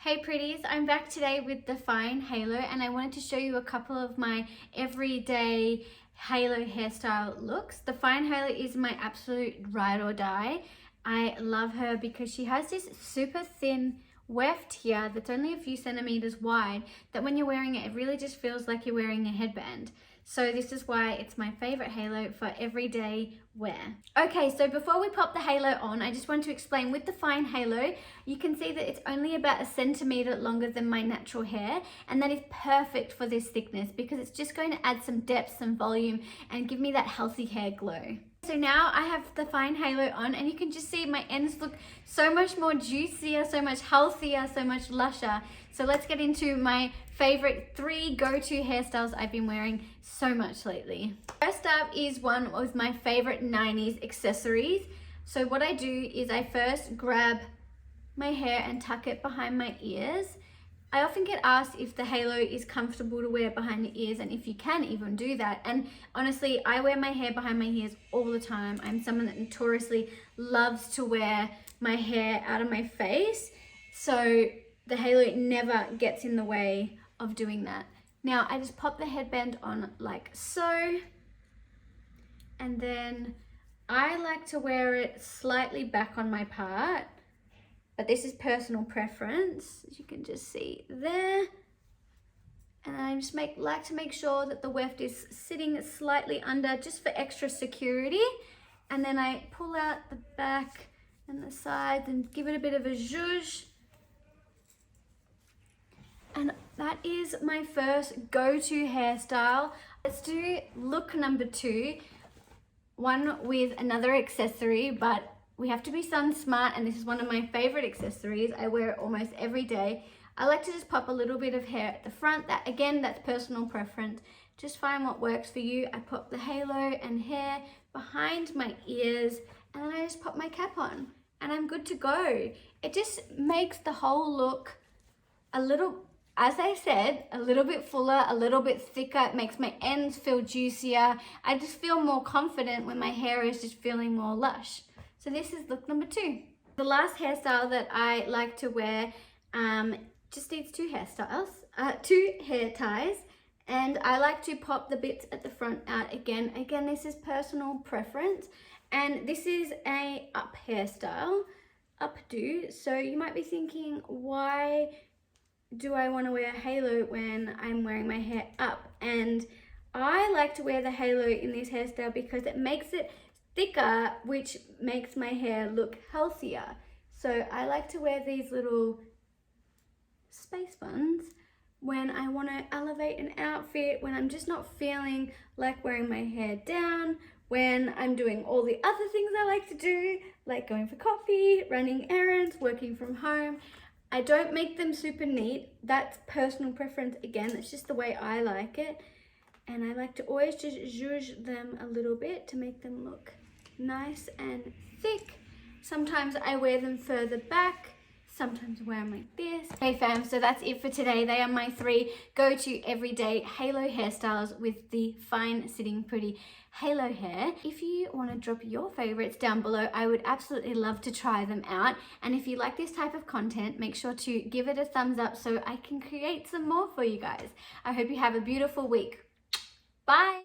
Hey pretties, I'm back today with the Fine Halo and I wanted to show you a couple of my everyday halo hairstyle looks. The Fine Halo is my absolute ride or die. I love her because she has this super thin weft here that's only a few centimeters wide that when you're wearing it, it really just feels like you're wearing a headband. So this is why it's my favorite halo for everyday wear. Okay, so before we pop the halo on, I just want to explain with the Fine Halo, you can see that it's only about a centimeter longer than my natural hair, and that is perfect for this thickness because it's just going to add some depth, some volume, and give me that healthy hair glow. So now I have the Fine Halo on and you can just see my ends look so much more juicier, so much healthier, so much lusher. So let's get into my favorite 3 go-to hairstyles I've been wearing so much lately. First up is one of my favorite 90s accessories. So what I do is I first grab my hair and tuck it behind my ears. I often get asked if the halo is comfortable to wear behind the ears and if you can even do that. And honestly, I wear my hair behind my ears all the time. I'm someone that notoriously loves to wear my hair out of my face. So the halo never gets in the way of doing that. Now I just pop the headband on like so. And then I like to wear it slightly back on my part. But this is personal preference, as you can just see there. And I just like to make sure that the weft is sitting slightly under just for extra security. And then I pull out the back and the sides and give it a bit of a zhuzh. And that is my first go-to hairstyle. Let's do look number 2, one with another accessory, but we have to be sun smart, and this is one of my favorite accessories. I wear it almost every day. I like to just pop a little bit of hair at the front. That again, that's personal preference. Just find what works for you. I pop the halo and hair behind my ears, and then I just pop my cap on, and I'm good to go. It just makes the whole look a little, as I said, a little bit fuller, a little bit thicker. It makes my ends feel juicier. I just feel more confident when my hair is just feeling more lush. So this is look number 2. The last hairstyle that I like to wear just needs 2 hairstyles, 2 hair ties, and I like to pop the bits at the front out again. Again, this is personal preference, and this is a up hairstyle, updo. So you might be thinking, why do I want to wear a halo when I'm wearing my hair up? And I like to wear the halo in this hairstyle because it makes it thicker, which makes my hair look healthier. So I like to wear these little space buns when I want to elevate an outfit, when I'm just not feeling like wearing my hair down, when I'm doing all the other things I like to do, like going for coffee, running errands, working from home. I don't make them super neat. That's personal preference again. It's just the way I like it. And I like to always just zhuzh them a little bit to make them look nice and thick. Sometimes I wear them further back, sometimes I wear them like this. Hey fam, so that's it for today. They are my 3 go-to everyday halo hairstyles with the fine sitting pretty halo hair. If you want to drop your favorites down below, I would absolutely love to try them out. And if you like this type of content, make sure to give it a thumbs up so I can create some more for you guys. I hope you have a beautiful week. Bye.